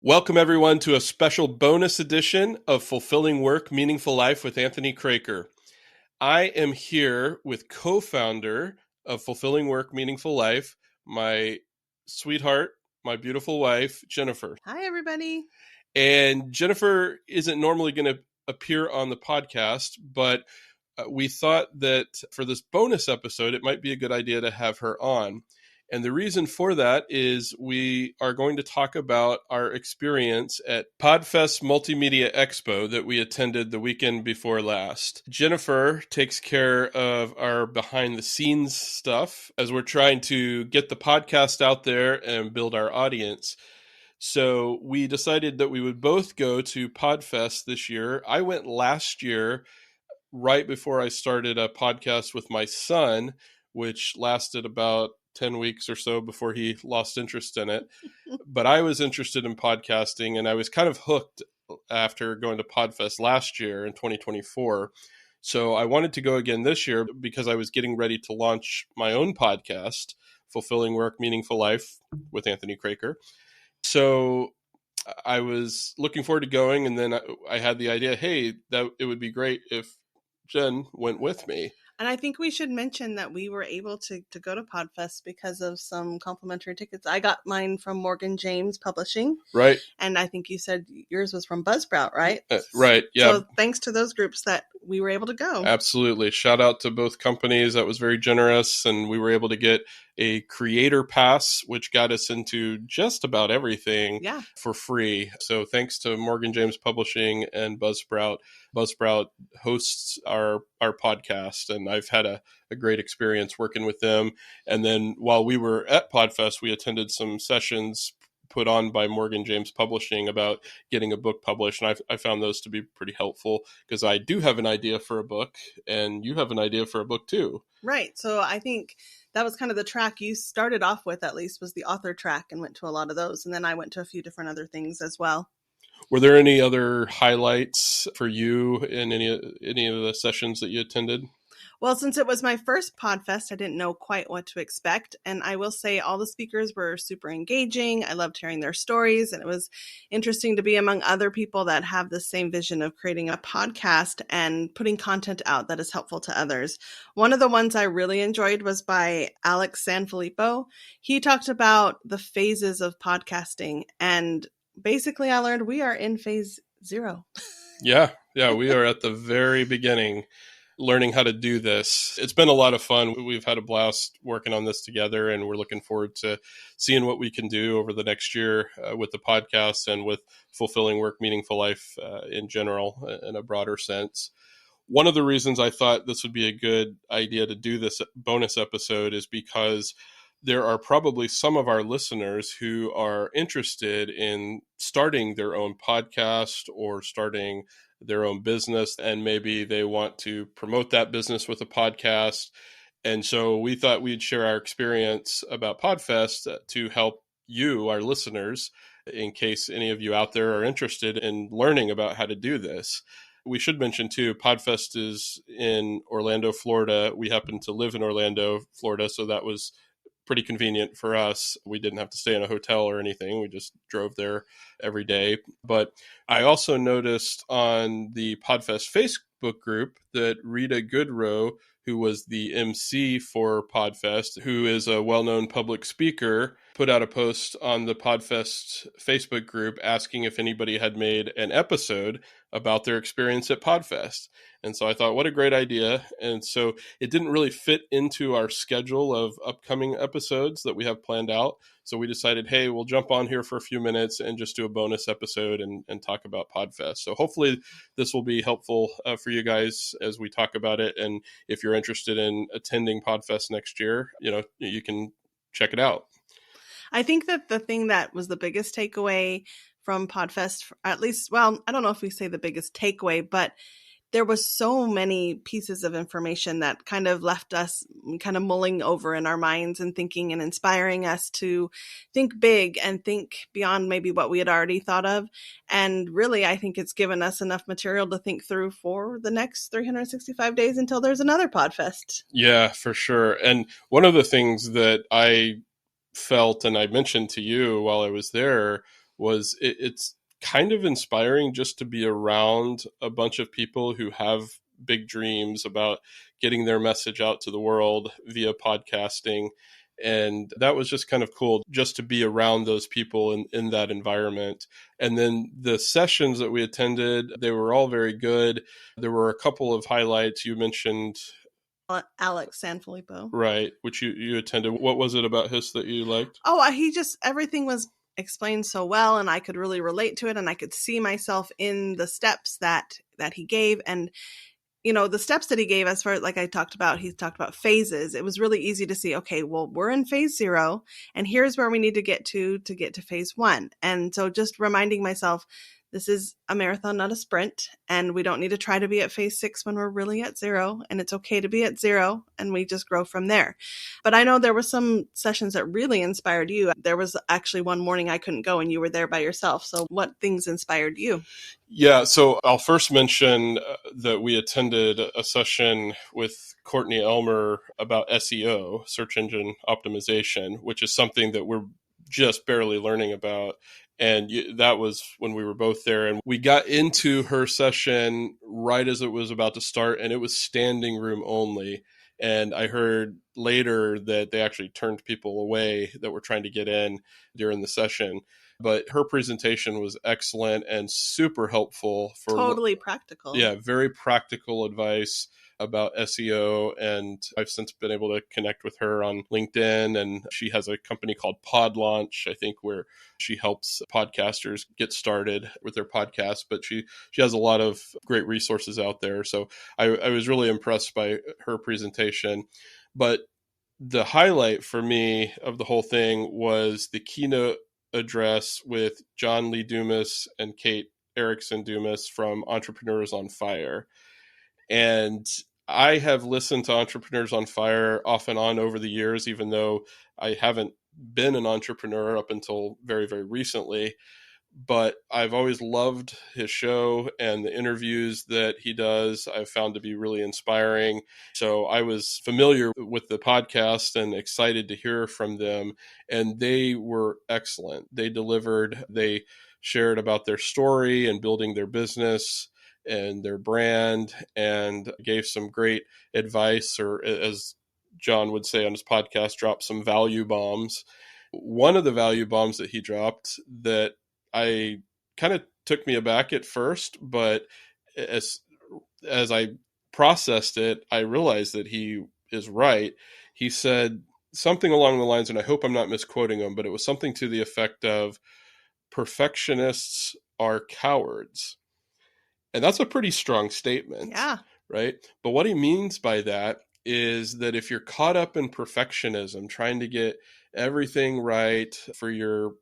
Welcome, everyone, to a special bonus edition of Fulfilling Work, Meaningful Life with Anthony Craiker. I am here with co-founder of Fulfilling Work, Meaningful Life, my sweetheart, my beautiful wife, Jennifer. Hi, everybody. And Jennifer isn't normally going to appear on the podcast, but we thought that for this bonus episode, it might be a good idea to have her on. And the reason for that is we are going to talk about our experience at Podfest Multimedia Expo that we attended the weekend before last. Jennifer takes care of our behind the scenes stuff as we're trying to get the podcast out there and build our audience. So we decided that we would both go to Podfest this year. I went last year right before I started a podcast with my son, which lasted about 10 weeks or so before he lost interest in it. But I was interested in podcasting, and I was kind of hooked after going to Podfest last year in 2024. So I wanted to go again this year because I was getting ready to launch my own podcast, Fulfilling Work, Meaningful Life with Anthony Craiker. So I was looking forward to going, and then I had the idea, hey, that it would be great if Jen went with me. And I think we should mention that we were able to go to Podfest because of some complimentary tickets. I got mine from Morgan James Publishing. Right. And I think you said yours was from Buzzsprout, right? Right, yeah. So thanks to those groups that we were able to go. Absolutely. Shout out to both companies. That was very generous. And we were able to get a creator pass, which got us into just about everything for free. So thanks to Morgan James Publishing and Buzzsprout. Buzzsprout hosts our podcast, and I've had a great experience working with them. And then while we were at Podfest, we attended some sessions put on by Morgan James Publishing about getting a book published. And I found those to be pretty helpful because I do have an idea for a book, and you have an idea for a book too. Right. So I think that was kind of the track you started off with, at least, was the author track, and went to a lot of those. And then I went to a few different other things as well. Were there any other highlights for you in any of the sessions that you attended? Well, since it was my first Podfest, I didn't know quite what to expect. And I will say all the speakers were super engaging. I loved hearing their stories. And it was interesting to be among other people that have the same vision of creating a podcast and putting content out that is helpful to others. One of the ones I really enjoyed was by Alex Sanfilippo. He talked about the phases of podcasting. And basically, I learned we are in phase 0. Yeah, we are at the very beginning, learning how to do this. It's been a lot of fun. We've had a blast working on this together, and we're looking forward to seeing what we can do over the next year with the podcast and with Fulfilling Work, Meaningful Life in general, in a broader sense. One of the reasons I thought this would be a good idea to do this bonus episode is because there are probably some of our listeners who are interested in starting their own podcast or starting their own business, and maybe they want to promote that business with a podcast. And so we thought we'd share our experience about Podfest to help you, our listeners, in case any of you out there are interested in learning about how to do this. We should mention too, Podfest is in Orlando, Florida. We happen to live in Orlando, Florida, so that was pretty convenient for us. We didn't have to stay in a hotel or anything. We just drove there every day. But I also noticed on the Podfest Facebook group that Rita Goodrow, who was the MC for Podfest, who is a well-known public speaker, put out a post on the Podfest Facebook group asking if anybody had made an episode about their experience at Podfest. And so I thought, what a great idea. And so it didn't really fit into our schedule of upcoming episodes that we have planned out. So we decided, hey, we'll jump on here for a few minutes and just do a bonus episode and talk about Podfest. So hopefully this will be helpful for you guys as we talk about it. And if you're interested in attending Podfest next year, you can check it out. I think that the thing that was the biggest takeaway from Podfest, at least, well, I don't know if we say the biggest takeaway, but there was so many pieces of information that kind of left us kind of mulling over in our minds and thinking and inspiring us to think big and think beyond maybe what we had already thought of. And really, I think it's given us enough material to think through for the next 365 days until there's another Podfest. Yeah, for sure. And one of the things that I felt, and I mentioned to you while I was there, was it's kind of inspiring just to be around a bunch of people who have big dreams about getting their message out to the world via podcasting. And that was just kind of cool just to be around those people in that environment. And then the sessions that we attended, they were all very good. There were a couple of highlights. You mentioned Alex Sanfilippo. Right, which you attended. What was it about his that you liked? Oh, he just, everything was explained so well, and I could really relate to it, and I could see myself in the steps that he gave. And the steps that he gave, as far like he talked about phases. It was really easy to see, okay, well, we're in phase 0 and here's where we need to get to phase 1. And so just reminding myself, this is a marathon, not a sprint. And we don't need to try to be at phase 6 when we're really at 0. And it's okay to be at 0. And we just grow from there. But I know there were some sessions that really inspired you. There was actually one morning I couldn't go and you were there by yourself. So what things inspired you? Yeah, so I'll first mention that we attended a session with Courtney Elmer about SEO, search engine optimization, which is something that we're just barely learning about. And that was when we were both there. And we got into her session right as it was about to start, and it was standing room only. And I heard later that they actually turned people away that were trying to get in during the session. But her presentation was excellent and super helpful for totally practical. Yeah, very practical advice about SEO. And I've since been able to connect with her on LinkedIn. And she has a company called Pod Launch, I think, where she helps podcasters get started with their podcast. But she has a lot of great resources out there. So I was really impressed by her presentation. But the highlight for me of the whole thing was the keynote address with John Lee Dumas and Kate Erickson Dumas from Entrepreneurs on Fire. And I have listened to Entrepreneurs on Fire off and on over the years, even though I haven't been an entrepreneur up until very, very recently. But I've always loved his show, and the interviews that he does I've found to be really inspiring. So I was familiar with the podcast and excited to hear from them, and they were excellent. They delivered. They shared about their story and building their business and their brand, and gave some great advice, or as John would say on his podcast, drop some value bombs. One of the value bombs that he dropped that I kind of took me aback at first, but as I processed it, I realized that he is right. He said something along the lines, and I hope I'm not misquoting him, but it was something to the effect of, perfectionists are cowards. And that's a pretty strong statement. Yeah. Right? But what he means by that is that if you're caught up in perfectionism, trying to get everything right for your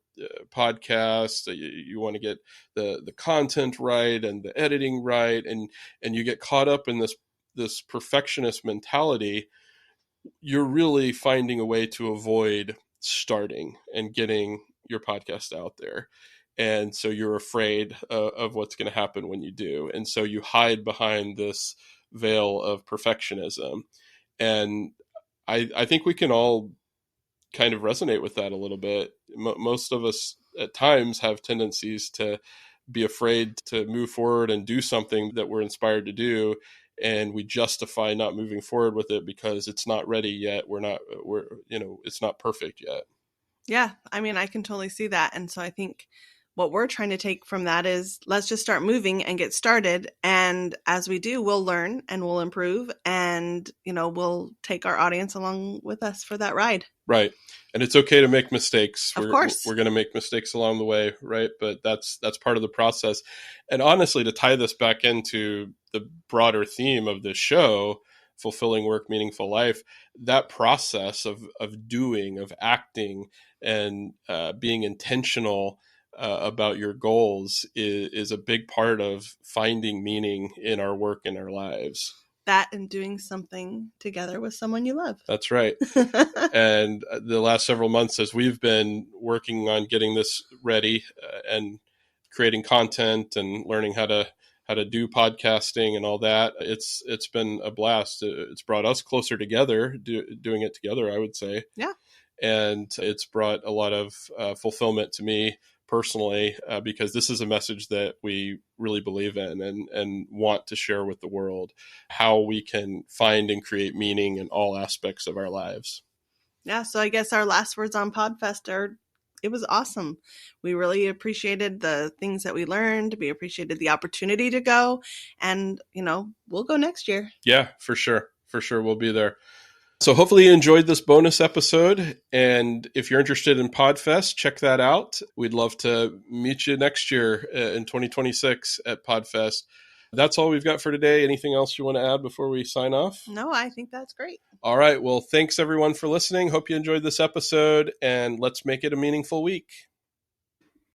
podcast, you want to get the content right and the editing right, and you get caught up in this perfectionist mentality, you're really finding a way to avoid starting and getting your podcast out there. And so you're afraid of what's going to happen when you do. And so you hide behind this veil of perfectionism. And I think we can all kind of resonate with that a little bit. Most of us at times have tendencies to be afraid to move forward and do something that we're inspired to do. And we justify not moving forward with it because it's not ready yet. It's not perfect yet. Yeah. I mean, I can totally see that. And so I think what we're trying to take from that is, let's just start moving and get started. And as we do, we'll learn and we'll improve, and, we'll take our audience along with us for that ride. Right. And it's okay to make mistakes. Of course. We're going to make mistakes along the way, right? But that's part of the process. And honestly, to tie this back into the broader theme of this show, fulfilling work, meaningful life, that process of doing, of acting, and being intentional about your goals is a big part of finding meaning in our work and our lives. That and doing something together with someone you love. That's right. And the last several months, as we've been working on getting this ready and creating content and learning how to do podcasting and all that, it's been a blast. It's brought us closer together, doing it together, I would say. Yeah. And it's brought a lot of fulfillment to me personally, because this is a message that we really believe in and want to share with the world, how we can find and create meaning in all aspects of our lives. Yeah, so I guess our last words on Podfest are, it was awesome. We really appreciated the things that we learned. We appreciated the opportunity to go. And, we'll go next year. Yeah, for sure. For sure. We'll be there. So hopefully you enjoyed this bonus episode. And if you're interested in Podfest, check that out. We'd love to meet you next year in 2026 at Podfest. That's all we've got for today. Anything else you want to add before we sign off? No, I think that's great. All right. Well, thanks everyone for listening. Hope you enjoyed this episode, and let's make it a meaningful week.